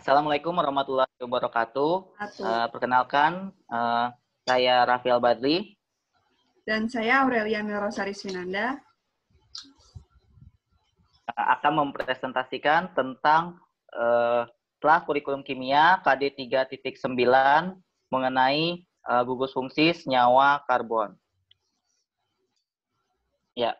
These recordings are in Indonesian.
Assalamualaikum warahmatullahi wabarakatuh. Satu. Perkenalkan, saya Rafiel Badri. Dan saya Aureliana Rosari Swinanda. Akan mempresentasikan tentang kelas kurikulum kimia KD 3.9 mengenai gugus fungsi senyawa karbon. Ya,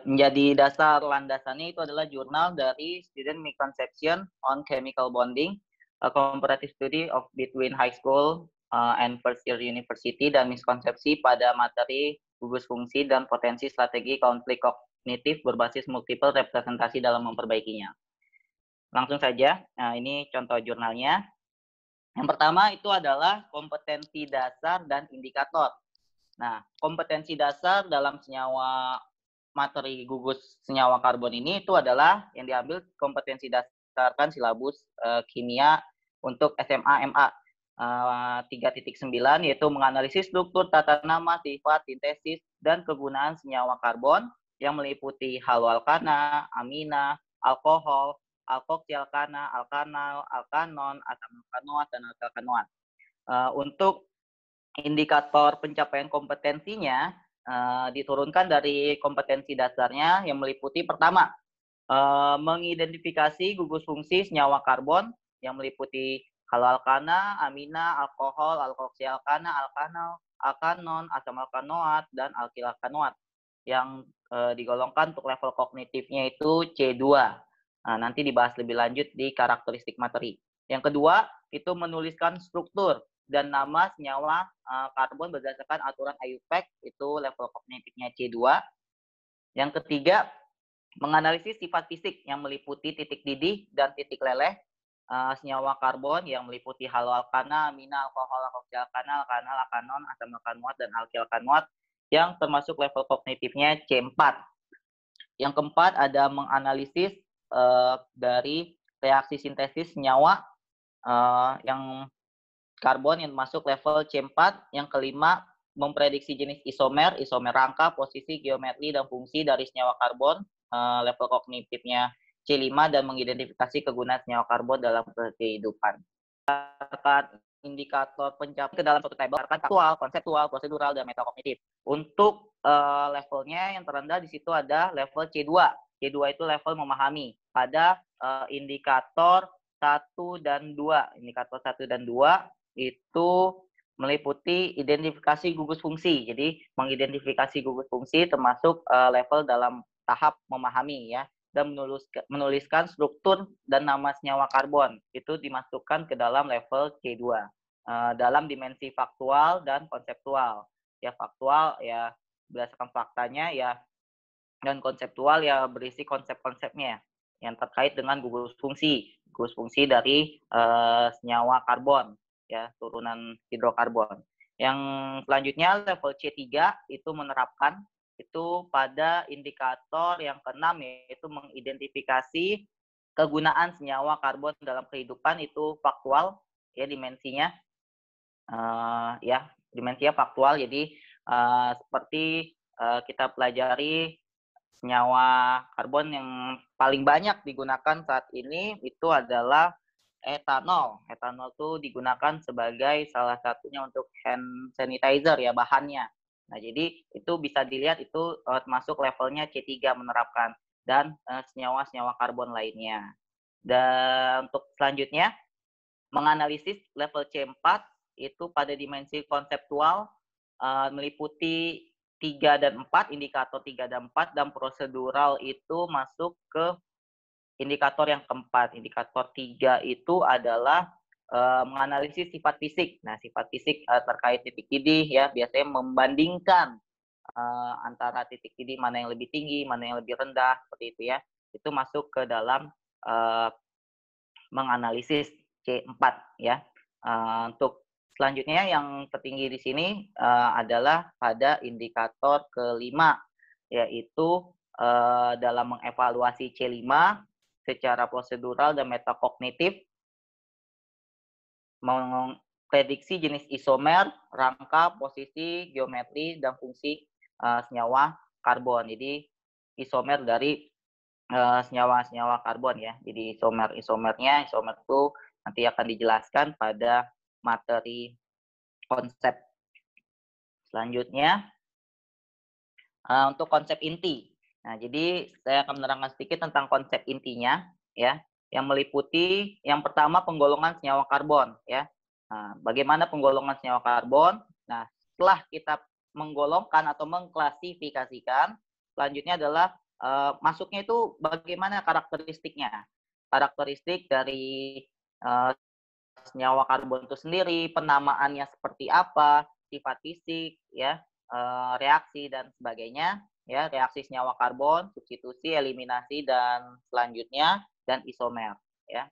menjadi dasar landasannya itu adalah jurnal dari Student Misconception on Chemical Bonding, a comparative study of between high school and first year university, dan miskonsepsi pada materi gugus fungsi dan potensi strategi konflik kognitif berbasis multiple representasi dalam memperbaikinya. Langsung saja, ini contoh jurnalnya. Yang pertama itu adalah kompetensi dasar dan indikator. Nah, kompetensi dasar dalam senyawa materi gugus senyawa karbon ini itu adalah yang diambil kompetensi dasarkan silabus kimia untuk SMA MA 3.9, yaitu menganalisis struktur, tata nama, sifat, sintesis, dan kegunaan senyawa karbon yang meliputi haloalkana, amina, alkohol, alkoksialkana, alkanal, alkanon, asam alkanoat, dan alkanoat. Untuk indikator pencapaian kompetensinya diturunkan dari kompetensi dasarnya yang meliputi pertama, mengidentifikasi gugus fungsi senyawa karbon yang meliputi haloalkana, amina, alkohol, alkoksialkana, alkanal, alkanon, asam alkanoat, dan alkilalkanoat yang digolongkan untuk level kognitifnya itu C2. Nanti dibahas lebih lanjut di karakteristik materi. Yang kedua, itu menuliskan struktur dan nama senyawa karbon berdasarkan aturan IUPAC, itu level kognitifnya C2. Yang ketiga, menganalisis sifat fisik yang meliputi titik didih dan titik leleh senyawa karbon yang meliputi haloalkana, amina, alkohol, alkoksialkana, alkanal, alkanon, asam alkanoat, dan alkilalkanoat yang termasuk level kognitifnya C4. Yang keempat, ada menganalisis dari reaksi sintesis senyawa yang karbon yang masuk level C4. Yang kelima, memprediksi jenis isomer rangka, posisi, geometri, dan fungsi dari senyawa karbon level kognitifnya C5, dan mengidentifikasi kegunaan senyawa karbon dalam kehidupan. Indikator pencapaian ke dalam suatu tabel faktual, konseptual, prosedural, dan metakognitif. Untuk levelnya yang terendah di situ ada level C2. C2 itu level memahami pada indikator 1 dan 2. Indikator 1 dan 2 itu meliputi identifikasi gugus fungsi. Jadi mengidentifikasi gugus fungsi termasuk level dalam tahap memahami ya, dan menuliskan struktur dan nama senyawa karbon. Itu dimasukkan ke dalam level C2. Dalam dimensi faktual dan konseptual. Ya, faktual ya berdasarkan faktanya ya, dan konseptual ya berisi konsep-konsepnya yang terkait dengan gugus fungsi dari senyawa karbon ya, turunan hidrokarbon. Yang selanjutnya level C3 itu menerapkan itu pada indikator yang keenam, yaitu mengidentifikasi kegunaan senyawa karbon dalam kehidupan. Itu faktual ya dimensinya, dimensinya faktual. Jadi seperti kita pelajari senyawa karbon yang paling banyak digunakan saat ini itu adalah etanol. Etanol itu digunakan sebagai salah satunya untuk hand sanitizer ya bahannya. Nah, jadi itu bisa dilihat itu termasuk levelnya C3 menerapkan, dan senyawa-senyawa karbon lainnya. Dan untuk selanjutnya, menganalisis level C4 itu pada dimensi konseptual meliputi 3 dan 4, indikator 3 dan 4, dan prosedural itu masuk ke indikator yang keempat. Indikator 3 itu adalah menganalisis sifat fisik. Nah, sifat fisik terkait titik didih ya, biasanya membandingkan antara titik didih mana yang lebih tinggi, mana yang lebih rendah, seperti itu ya. Itu masuk ke dalam menganalisis C4 ya. Untuk selanjutnya yang tertinggi di sini adalah pada indikator kelima, yaitu dalam mengevaluasi C5 secara prosedural dan metakognitif, memprediksi jenis isomer, rangka, posisi, geometri, dan fungsi senyawa karbon. Jadi isomer dari senyawa-senyawa karbon ya. Jadi isomer itu nanti akan dijelaskan pada materi konsep. Selanjutnya untuk konsep inti. Nah, jadi saya akan menerangkan sedikit tentang konsep intinya ya, yang meliputi yang pertama penggolongan senyawa karbon ya. Nah, bagaimana penggolongan senyawa karbon? Nah, setelah kita menggolongkan atau mengklasifikasikan, selanjutnya adalah masuknya itu bagaimana karakteristiknya. Karakteristik dari senyawa karbon itu sendiri, penamaannya seperti apa, sifat fisik, ya, reaksi dan sebagainya, ya, reaksi senyawa karbon, substitusi, eliminasi dan selanjutnya dan isomer, ya.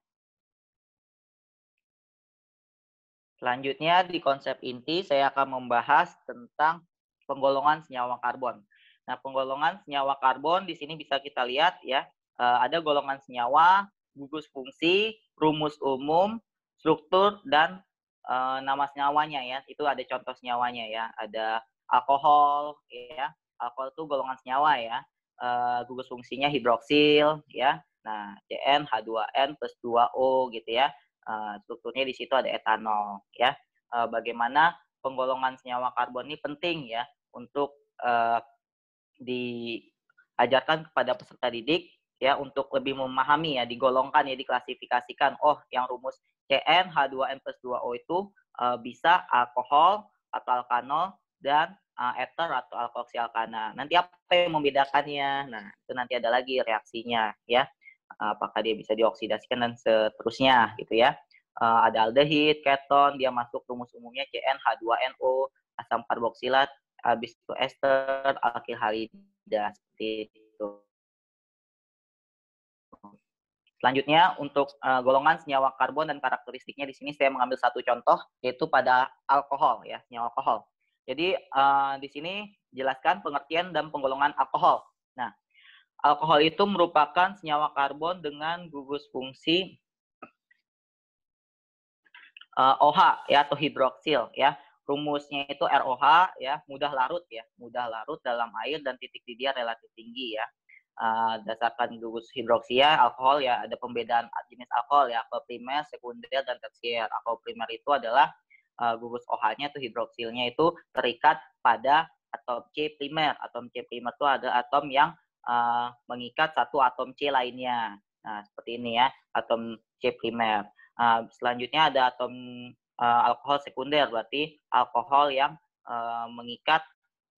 Selanjutnya di konsep inti saya akan membahas tentang penggolongan senyawa karbon. Nah, penggolongan senyawa karbon di sini bisa kita lihat ya, ada golongan senyawa, gugus fungsi, rumus umum, struktur dan nama senyawanya ya. Itu ada contoh senyawanya ya. Ada alkohol ya. Alkohol itu golongan senyawa ya. Gugus fungsinya hidroksil ya. Nah, CN H2N plus 2O gitu ya. Strukturnya di situ ada etanol ya. Bagaimana penggolongan senyawa karbon ini penting ya untuk diajarkan kepada peserta didik ya untuk lebih memahami ya, digolongkan ya, diklasifikasikan. Oh, yang rumus CN H2N plus 2O itu bisa alkohol atau alkanol dan ether atau alkoksialkana. Nanti apa yang membedakannya? Nah, itu nanti ada lagi reaksinya ya. Apakah dia bisa dioksidasikan dan seterusnya gitu ya. Ada aldehid, keton, dia masuk rumus umumnya CnH2NO, asam karboksilat, habis itu ester, alkil halida seperti itu. Selanjutnya untuk golongan senyawa karbon dan karakteristiknya di sini saya mengambil satu contoh yaitu pada alkohol ya, senyawa alkohol. Jadi di sini jelaskan pengertian dan penggolongan alkohol. Nah, alkohol itu merupakan senyawa karbon dengan gugus fungsi OH ya atau hidroksil ya. Rumusnya itu ROH ya, mudah larut dalam air dan titik didih relatif tinggi ya. Dasarkan gugus hidroksia, alkohol ya ada pembedaan jenis alkohol ya, alkohol primer, sekunder dan tersier. Alkohol primer itu adalah gugus OH-nya itu hidroksilnya itu terikat pada atom C primer. Atom C primer itu ada atom yang mengikat satu atom C lainnya. Nah, seperti ini ya, atom C primer. Selanjutnya ada atom alkohol sekunder, berarti alkohol yang mengikat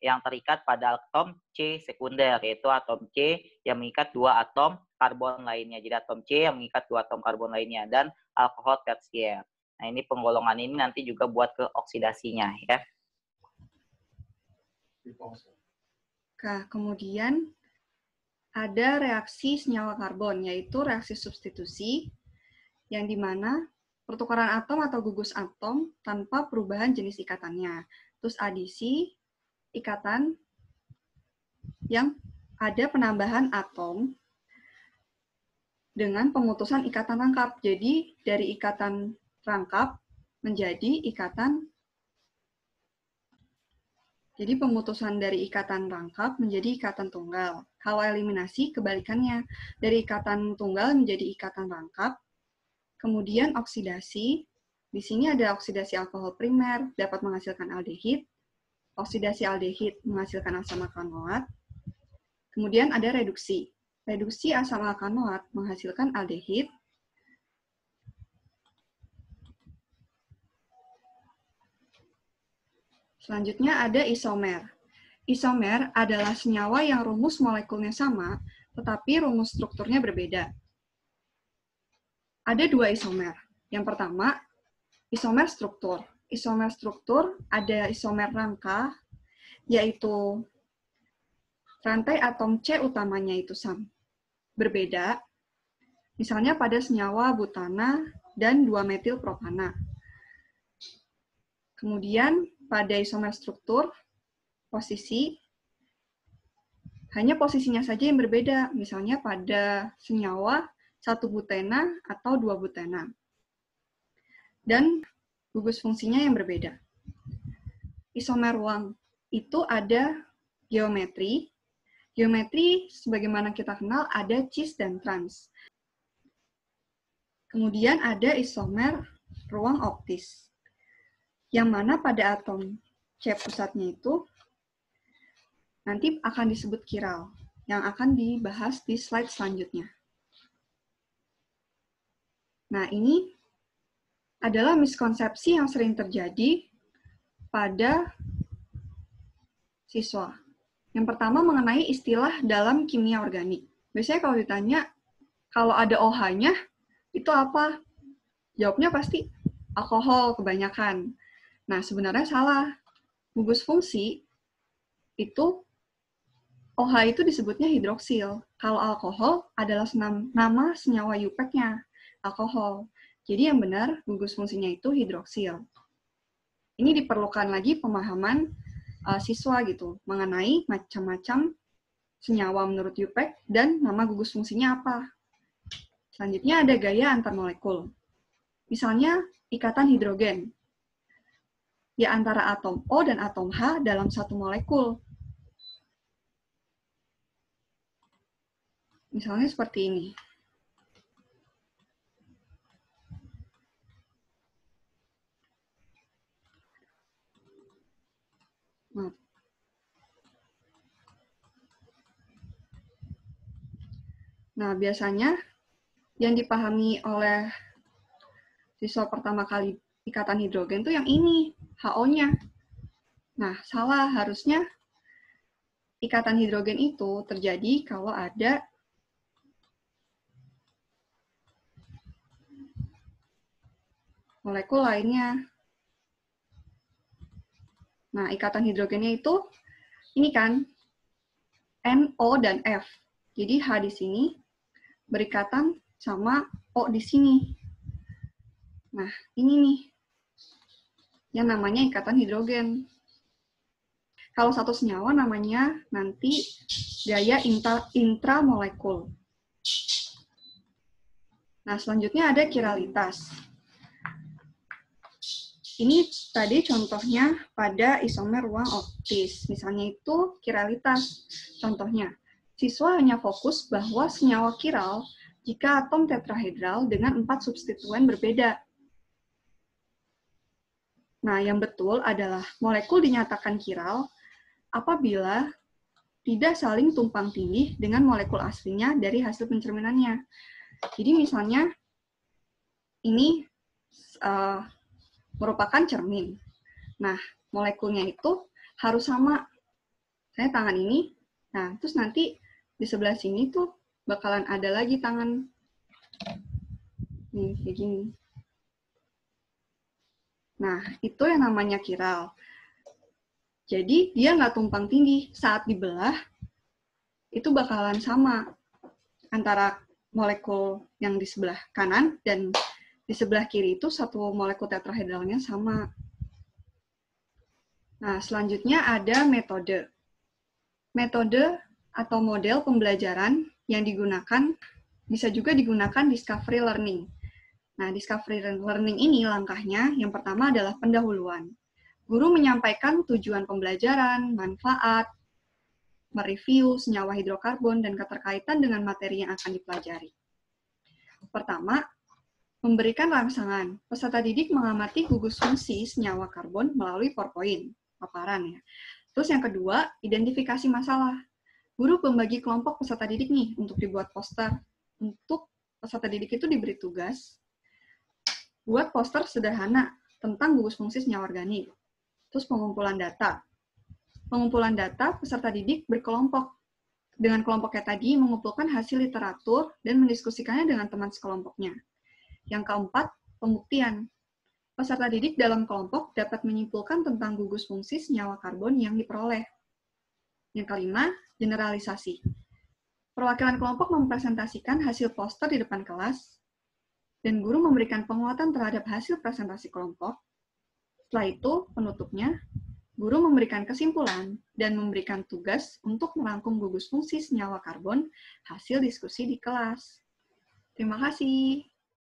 yang terikat pada atom C sekunder, yaitu atom C yang mengikat dua atom karbon lainnya. Jadi atom C yang mengikat dua atom karbon lainnya dan alkohol tersier. Nah, ini penggolongan ini nanti juga buat ke oksidasinya ya. Nah, kemudian ada reaksi senyawa karbon, yaitu reaksi substitusi, yang dimana pertukaran atom atau gugus atom tanpa perubahan jenis ikatannya. Terus adisi, ikatan yang ada penambahan atom dengan pemutusan ikatan rangkap. Jadi dari ikatan rangkap menjadi ikatan, jadi pemutusan dari ikatan rangkap menjadi ikatan tunggal. Kalau eliminasi kebalikannya, dari ikatan tunggal menjadi ikatan rangkap. Kemudian oksidasi, di sini ada oksidasi alkohol primer dapat menghasilkan aldehid, oksidasi aldehid menghasilkan asam alkanoat. Kemudian ada reduksi. Reduksi asam alkanoat menghasilkan aldehid. Selanjutnya ada isomer. Isomer adalah senyawa yang rumus molekulnya sama, tetapi rumus strukturnya berbeda. Ada dua isomer. Yang pertama, isomer struktur. Isomer struktur ada isomer rangka, yaitu rantai atom C utamanya itu berbeda. Misalnya pada senyawa butana dan 2-metilpropana. Kemudian pada isomer struktur, posisi, hanya posisinya saja yang berbeda. Misalnya pada senyawa 1-butena atau 2-butena. Dan gugus fungsinya yang berbeda. Isomer ruang itu ada geometri, Geometri, sebagaimana kita kenal, ada cis dan trans. Kemudian ada isomer ruang optis, yang mana pada atom C pusatnya itu nanti akan disebut kiral, yang akan dibahas di slide selanjutnya. Nah, ini adalah miskonsepsi yang sering terjadi pada siswa. Yang pertama mengenai istilah dalam kimia organik. Biasanya kalau ditanya, kalau ada OH-nya, itu apa? Jawabnya pasti alkohol kebanyakan. Nah, sebenarnya salah. Gugus fungsi, itu OH itu disebutnya hidroksil. Kalau alkohol adalah nama senyawa UPEC-nya, alkohol. Jadi yang benar, gugus fungsinya itu hidroksil. Ini diperlukan lagi pemahaman siswa gitu, mengenai macam-macam senyawa menurut UPEC dan nama gugus fungsinya apa. Selanjutnya ada gaya antar molekul. Misalnya ikatan hidrogen di antara atom O dan atom H dalam satu molekul. Misalnya seperti ini. Nah, biasanya yang dipahami oleh siswa pertama kali ikatan hidrogen itu yang ini, HO-nya. Nah, salah. Harusnya ikatan hidrogen itu terjadi kalau ada molekul lainnya. Nah, ikatan hidrogennya itu ini kan, NO dan F. Jadi H di sini berikatan sama O di sini. Nah, ini nih yang namanya ikatan hidrogen. Kalau satu senyawa namanya nanti gaya intramolekul. Nah, selanjutnya ada kiralitas. Ini tadi contohnya pada isomer ruang optis. Misalnya itu kiralitas. Contohnya, siswa hanya fokus bahwa senyawa kiral jika atom tetrahedral dengan 4 substituen berbeda. Nah, yang betul adalah molekul dinyatakan kiral apabila tidak saling tumpang tindih dengan molekul aslinya dari hasil pencerminannya. Jadi misalnya, ini merupakan cermin. Nah, molekulnya itu harus sama. Saya tangan ini, nah terus nanti di sebelah sini tuh bakalan ada lagi tangan. Nih, kayak gini. Nah, itu yang namanya kiral. Jadi, dia nggak tumpang tindih. Saat dibelah, itu bakalan sama antara molekul yang di sebelah kanan dan di sebelah kiri itu satu molekul tetrahedralnya sama. Nah, selanjutnya ada metode. Metode atau model pembelajaran yang digunakan bisa juga digunakan discovery learning. Nah, discovery learning ini langkahnya yang pertama adalah pendahuluan. Guru menyampaikan tujuan pembelajaran, manfaat, mereview senyawa hidrokarbon, dan keterkaitan dengan materi yang akan dipelajari. Pertama, memberikan rangsangan. Peserta didik mengamati gugus fungsi senyawa karbon melalui PowerPoint, paparan ya. Terus yang kedua, identifikasi masalah. Guru membagi kelompok peserta didik nih untuk dibuat poster. Untuk peserta didik itu diberi tugas buat poster sederhana tentang gugus fungsi senyawa organik. Terus pengumpulan data. Pengumpulan data peserta didik berkelompok. Dengan kelompoknya tadi mengumpulkan hasil literatur dan mendiskusikannya dengan teman sekelompoknya. Yang keempat, pembuktian. Peserta didik dalam kelompok dapat menyimpulkan tentang gugus fungsi senyawa karbon yang diperoleh. Yang kelima, generalisasi. Perwakilan kelompok mempresentasikan hasil poster di depan kelas, dan guru memberikan penguatan terhadap hasil presentasi kelompok. Setelah itu, penutupnya, guru memberikan kesimpulan dan memberikan tugas untuk merangkum gugus fungsi senyawa karbon hasil diskusi di kelas. Terima kasih.